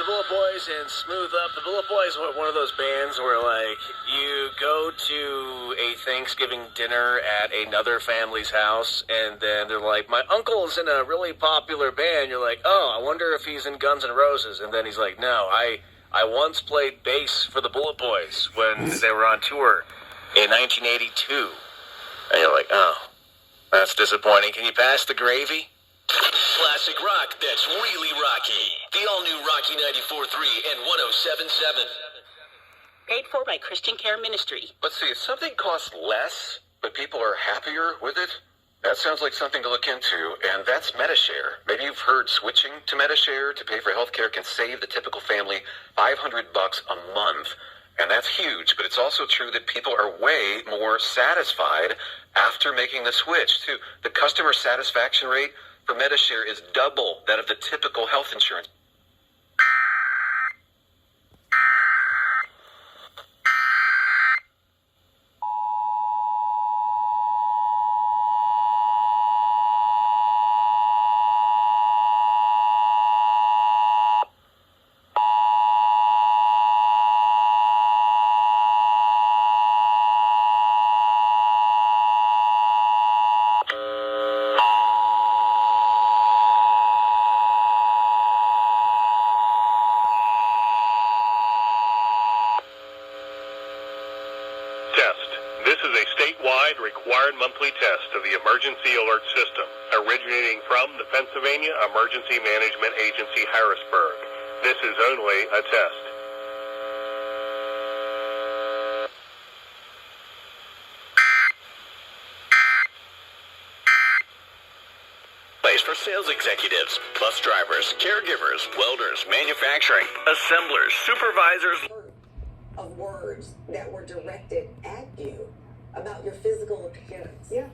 the Bullet Boys and Smooth Up. The Bullet Boys were one of those bands where, like, you go to a Thanksgiving dinner at another family's house, and then they're like, my uncle's in a really popular band. You're like, oh, I wonder if he's in Guns N' Roses. And then he's like, no, I once played bass for the Bullet Boys when they were on tour in 1982. And you're like, oh, that's disappointing. Can you pass the gravy? Classic rock that's really rocky. The all-new Rocky 94.3 and 107.7. Paid for by Christian Care Ministry. Let's see, if something costs less, but people are happier with it, that sounds like something to look into, and that's MediShare. Maybe you've heard switching to MediShare to pay for healthcare can save the typical family $500 a month. And that's huge, but it's also true that people are way more satisfied after making the switch, too. The customer satisfaction rate for MediShare is double that of the typical health insurance. This is a statewide required monthly test of the emergency alert system, originating from the Pennsylvania Emergency Management Agency, Harrisburg. This is only a test. Place for sales executives, bus drivers, caregivers, welders, manufacturing, assemblers, supervisors. Of words that were directed at you about your physical appearance. Yeah.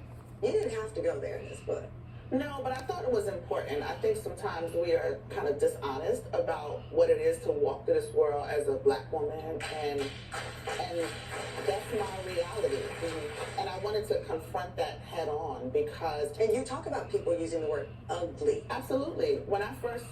You didn't have to go there in this book. No, but I thought it was important. I think sometimes we are kind of dishonest about what it is to walk through this world as a black woman, and that's my reality. Mm-hmm. And I wanted to confront that head on because... And you talk about people using the word ugly. Absolutely. When I first...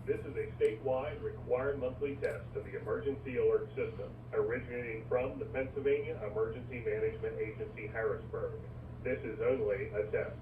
This is a statewide required monthly test of the emergency alert system, originating from the Pennsylvania Emergency Management Agency, Harrisburg. This is only a test.